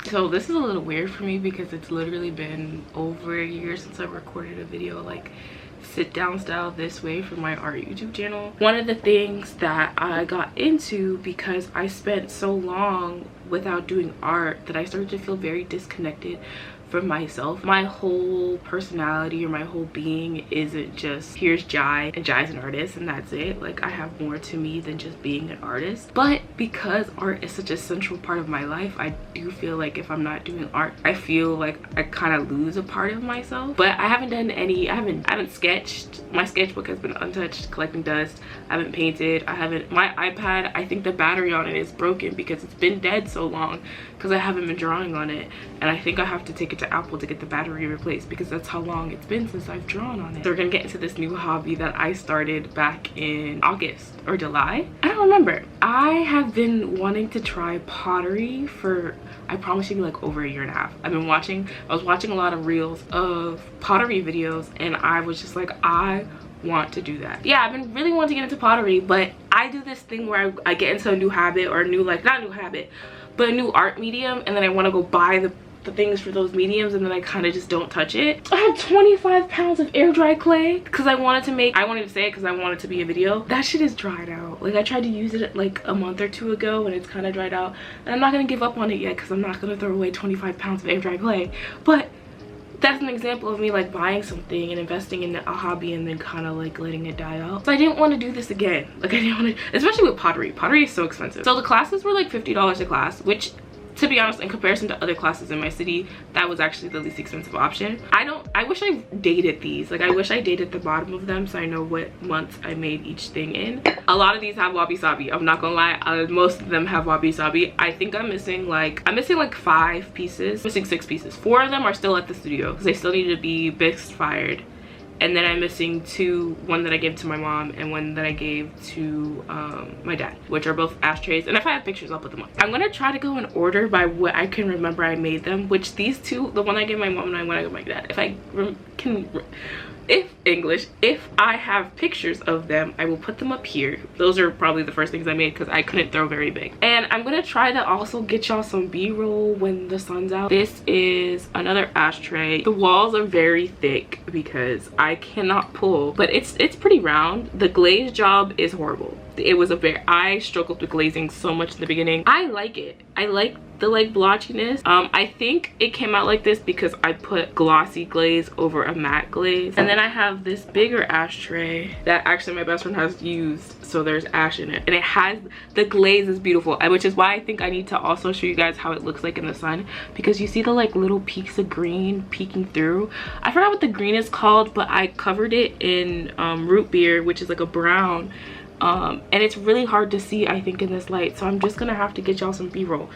So this is a little weird for me because it's literally been over a year since I recorded a video like sit down style this way for my art YouTube channel. One of the things that I got into because I spent so long without doing art that I started to feel very disconnected from myself. My whole personality or my whole being isn't just here's Jai and Jai's an artist and that's it. Like, I have more to me than just being an artist. But because art is such a central part of my life, I do feel like if I'm not doing art, I feel like I kind of lose a part of myself. But I haven't done any, I haven't sketched. My sketchbook has been untouched, collecting dust. I haven't painted. My iPad, I think the battery on it is broken because it's been dead so long because I haven't been drawing on it. And I think I have to take it to Apple to get the battery replaced because that's how long it's been since I've drawn on it. So we're gonna get into this new hobby that I started back in August or July. I don't remember. I have been wanting to try pottery for, I promise you, like over a year and a half. I was watching a lot of reels of pottery videos and I was just like, I want to do that. Yeah, I've been really wanting to get into pottery, but I do this thing where I get into a new habit or a new, like, not new habit, but a new art medium, and then I want to go buy the things for those mediums and then I kind of just don't touch it. I had 25 pounds of air dry clay because I wanted to say it because I wanted to be a video. That shit is dried out. Like, I tried to use it like a month or two ago and it's kind of dried out, and I'm not gonna give up on it yet because I'm not gonna throw away 25 pounds of air dry clay. But that's an example of me like buying something and investing in a hobby and then kind of like letting it die out. So I didn't want to do this again. Like, I didn't want to, especially with pottery. Pottery is so expensive. So the classes were like $50 a class, which, to be honest, in comparison to other classes in my city, that was actually the least expensive option. I wish I dated these. Like, I wish I dated the bottom of them so I know what months I made each thing in. A lot of these have wabi-sabi. I'm not gonna lie, most of them have wabi-sabi. I think I'm missing like 5 pieces. I'm missing 6 pieces. 4 of them are still at the studio because they still need to be bisque fired. And then I'm missing 2, one that I gave to my mom and one that I gave to my dad, which are both ashtrays. And if I have pictures, I'll put them up. I'm gonna try to go in order by what I can remember I made them, which these 2, the one I gave my mom and the one I gave my dad, if I have pictures of them, I will put them up here. Those are probably the first things I made because I couldn't throw very big. And I'm gonna try to also get y'all some b-roll when the sun's out. This is another ashtray. The walls are very thick because I cannot pull, but it's pretty round. The glaze job is horrible. I struggled with glazing so much in the beginning. I like it. I like the like blotchiness. I think it came out like this because I put glossy glaze over a matte glaze. And then I have this bigger ashtray that actually my best friend has used, so there's ash in it, and it has, the glaze is beautiful, which is why I think I need to also show you guys how it looks like in the sun, because you see the like little peaks of green peeking through. I forgot what the green is called, but I covered it in root beer, which is like a brown, and it's really hard to see, I think, in this light. So I'm just gonna have to get y'all some b-roll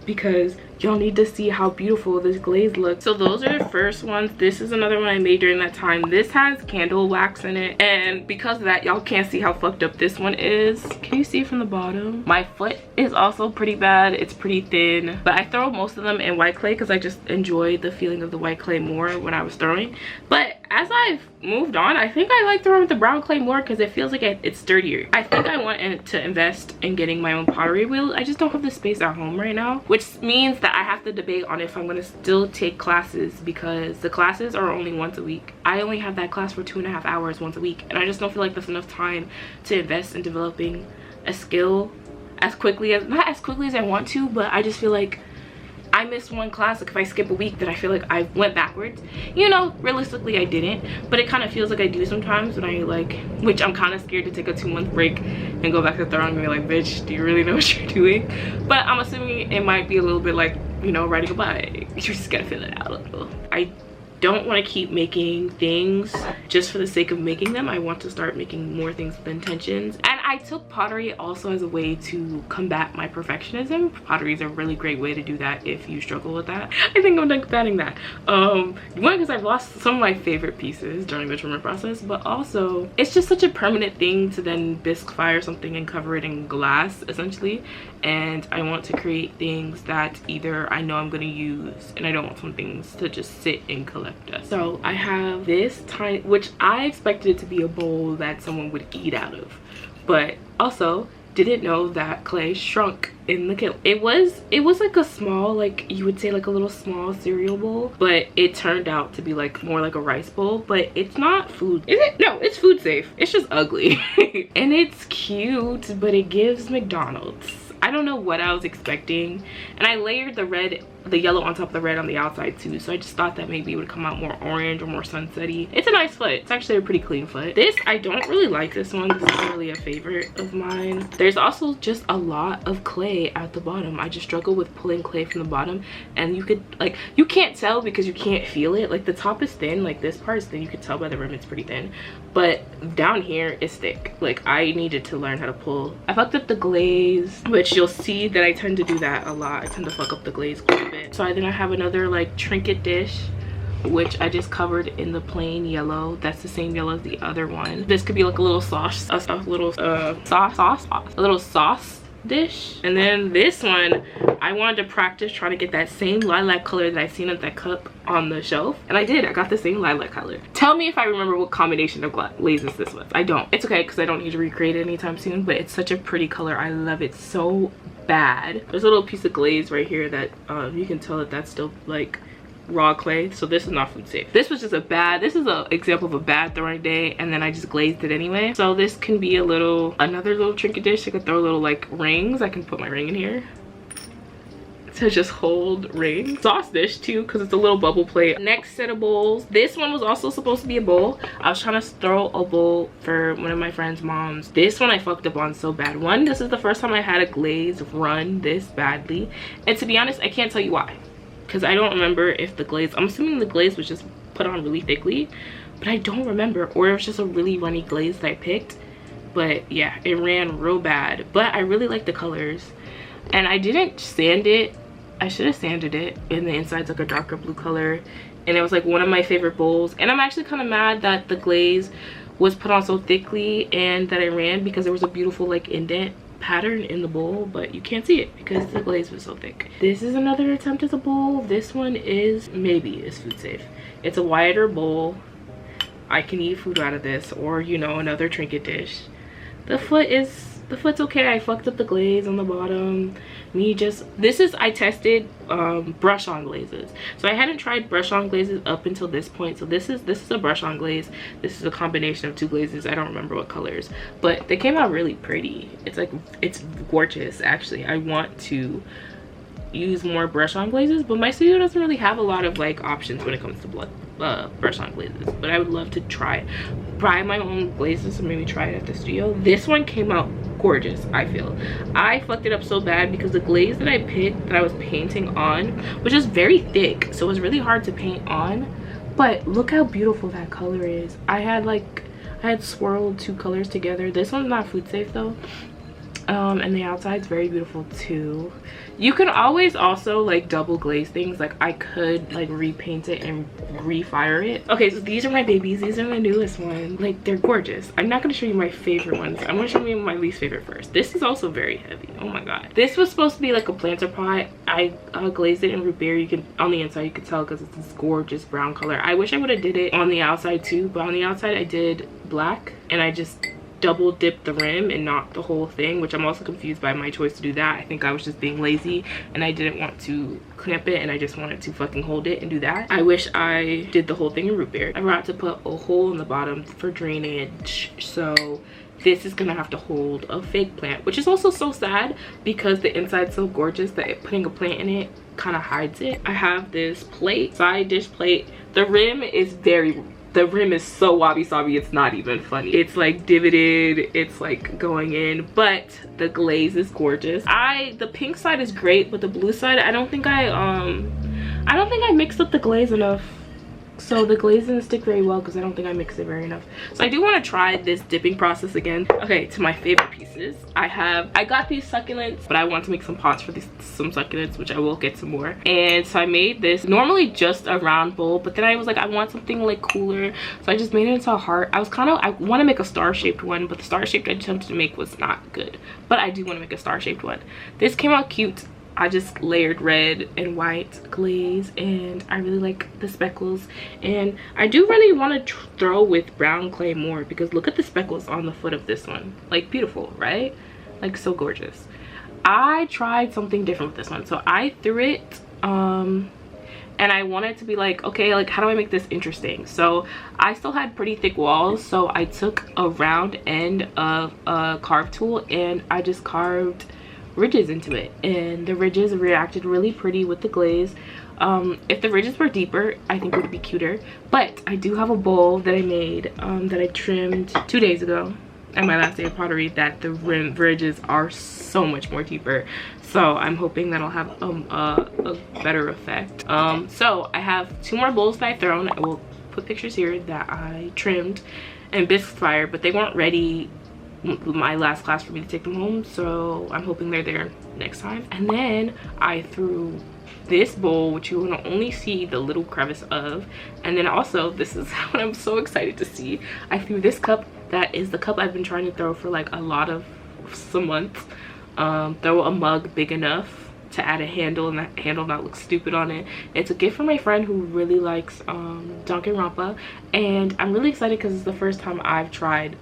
because y'all need to see how beautiful this glaze looks. So those are the first ones. This is another one I made during that time. This has candle wax in it, and because of that, y'all can't see how fucked up this one is. Can you see from the bottom? My foot is also pretty bad. It's pretty thin, but I throw most of them in white clay because I just enjoy the feeling of the white clay more when I was throwing. But as I've moved on, I think I like throwing with the brown clay more because it feels like it's sturdier. I think I want to invest in getting my own pottery wheel. I just don't have the space at home right now, which means that I have to debate on if I'm going to still take classes because the classes are only once a week. I only have that class for 2.5 hours once a week, and I just don't feel like that's enough time to invest in developing a skill as quickly as, not as quickly as I want to, but I just feel like I missed one class. Like, if I skip a week, then I feel like I went backwards. You know, realistically I didn't, but it kind of feels like I do sometimes when I like, which I'm kind of scared to take a 2-month break and go back to throwing and be like, bitch, do you really know what you're doing? But I'm assuming it might be a little bit like, you know, riding a bike. You just gotta feel it out a little. I don't want to keep making things just for the sake of making them. I want to start making more things with intentions. And I took pottery also as a way to combat my perfectionism. Pottery is a really great way to do that if you struggle with that. I think I'm done combating that. One, because I've lost some of my favorite pieces during the trimmer process, but also it's just such a permanent thing to then bisque fire something and cover it in glass essentially. And I want to create things that either I know I'm going to use, and I don't want some things to just sit and collect dust. So I have this tiny, which I expected it to be a bowl that someone would eat out of, but also didn't know that clay shrunk in the kiln. It was like a small, like you would say like a little small cereal bowl, but it turned out to be like more like a rice bowl. But it's not food, is it? No, it's food safe. It's just ugly. And it's cute, but it gives McDonald's. I don't know what I was expecting, and I layered the yellow on top of the red on the outside too, so I just thought that maybe it would come out more orange or more sunsetty. It's a nice foot. It's actually a pretty clean foot. This, I don't really like this one. This is really a favorite of mine. There's also just a lot of clay at the bottom. I just struggle with pulling clay from the bottom, and you could, like, you can't tell because you can't feel it. Like, the top is thin, like this part is thin. You could tell by the rim it's pretty thin, but down here is thick. Like, I needed to learn how to pull. I fucked up the glaze, which you'll see that I tend to do that a lot. I tend to fuck up the glaze quite a bit. So then I have another like trinket dish, which I just covered in the plain yellow. That's the same yellow as the other one. This could be like a little sauce, a little sauce dish. And then this one, I wanted to practice trying to get that same lilac color that I seen at that cup on the shelf, and I did. I got the same lilac color. Tell me if I remember what combination of glazes this was. I don't. It's okay because I don't need to recreate it anytime soon, but it's such a pretty color. I love it so bad. There's a little piece of glaze right here that you can tell that that's still like raw clay, so this is not food safe. This was just this is an example of a bad throwing day, and then I just glazed it anyway. So this can be another little trinket dish. I could throw little like rings. I can put my ring in here to just hold ring. Sauce dish too, because it's a little bubble plate. Next set of bowls. This one was also supposed to be a bowl. I was trying to throw a bowl for one of my friend's moms. This one I fucked up on so bad. One, this is the first time I had a glaze run this badly, and to be honest, I can't tell you why, because I don't remember if the glaze, I'm assuming the glaze was just put on really thickly, but I don't remember, or it was just a really runny glaze that I picked. But yeah, it ran real bad, but I really like the colors, and I didn't sand it. I should have sanded it, and the inside's like a darker blue color, and it was like one of my favorite bowls. And I'm actually kind of mad that the glaze was put on so thickly and that it ran, because there was a beautiful like indent pattern in the bowl, but you can't see it because the glaze was so thick. This is another attempt at a bowl. This one is food safe. It's a wider bowl. I can eat food out of this, or you know, another trinket dish. The foot's okay. I fucked up the glaze on the bottom. I tested brush on glazes, so I hadn't tried brush on glazes up until this point. So this is a brush on glaze. This is a combination of two glazes. I don't remember what colors, but they came out really pretty. It's gorgeous actually. I want to use more brush on glazes, but my studio doesn't really have a lot of like options when it comes to brush on glazes. But I would love to buy my own glazes and maybe try it at the studio. This one came out gorgeous. I fucked it up so bad because the glaze that I picked, that I was painting on, was just very thick, so it was really hard to paint on. But look how beautiful that color is. I had swirled two colors together. This one's not food safe though, and the outside's very beautiful too. You can always also like double glaze things. Like I could like repaint it and refire it. Okay, so these are my babies. These are my newest ones. Like, they're gorgeous. I'm not going to show you my favorite ones. I'm going to show you my least favorite first. This is also very heavy. Oh my god. This was supposed to be like a planter pot. I glazed it in root beer. You can, on the inside you can tell because it's this gorgeous brown color. I wish I would have did it on the outside too, but on the outside I did black, and I just double dipped the rim and not the whole thing, which I'm also confused by my choice to do that. I think I was just being lazy and I didn't want to clamp it, and I just wanted to fucking hold it and do that. I wish I did the whole thing in root beer. I forgot to put a hole in the bottom for drainage, so this is gonna have to hold a fake plant, which is also so sad because the inside's so gorgeous that putting a plant in it kind of hides it. I have this plate, side dish plate. The rim is so wabi-sabi, it's not even funny. It's like divoted, it's like going in, but the glaze is gorgeous. The pink side is great, but the blue side, I don't think I mixed up the glaze enough. So the glaze didn't stick very well because I don't think I mixed it very enough. So I do want to try this dipping process again. Okay, to my favorite pieces. I got these succulents, but I want to make some pots for some succulents, which I will get some more. And so I made this, normally just a round bowl, but then I was like, I want something like cooler. So I just made it into a heart. I want to make a star-shaped one, but the star-shaped I attempted to make was not good. But I do want to make a star-shaped one. This came out cute. I just layered red and white glaze, and I really like the speckles, and I do really want to throw with brown clay more because look at the speckles on the foot of this one. Like, beautiful, right? like so gorgeous. I tried something different with this one, so I threw it and I wanted to be like, okay, like how do I make this interesting? So I still had pretty thick walls, so I took a round end of a carve tool and I just carved ridges into it, and the ridges reacted really pretty with the glaze. If the ridges were deeper, I think it would be cuter. But I do have a bowl that I made that I trimmed 2 days ago at my last day of pottery, that the ridges are so much more deeper, so I'm hoping that'll have a better effect. So I have 2 more bowls that I've thrown. I will put pictures here that I trimmed and bisque fired, but they weren't ready my last class for me to take them home, so I'm hoping they're there next time. And then I threw this bowl, which you will only see the little crevice of, and then also this is what I'm so excited to see, I threw this cup. That is the cup I've been trying to throw for like a lot of some months. Throw a mug big enough to add a handle and that handle not look stupid on it. It's a gift from my friend who really likes Danganronpa, and I'm really excited because it's the first time I've tried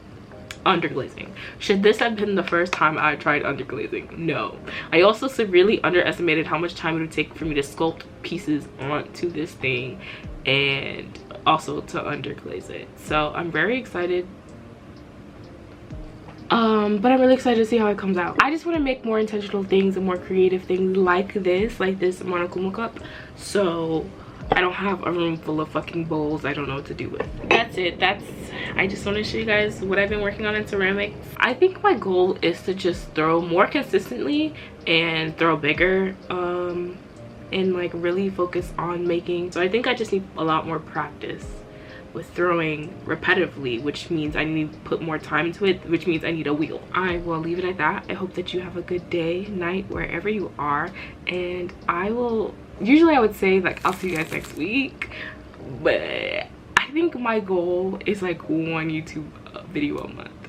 underglazing. Should this have been the first time I tried underglazing? No. I also severely underestimated how much time it would take for me to sculpt pieces onto this thing and also to underglaze it. So I'm very excited. But I'm really excited to see how it comes out. I just want to make more intentional things and more creative things like this Monokuma cup, so I don't have a room full of fucking bowls I don't know what to do with. That's it. I just want to show you guys what I've been working on in ceramics. I think my goal is to just throw more consistently and throw bigger, and like really focus on making. So I think I just need a lot more practice with throwing repetitively, which means I need to put more time into it, which means I need a wheel. I will leave it at that. I hope that you have a good day, night, wherever you are, and I will, usually I would say like I'll see you guys next week, but I think my goal is like 1 YouTube video a month.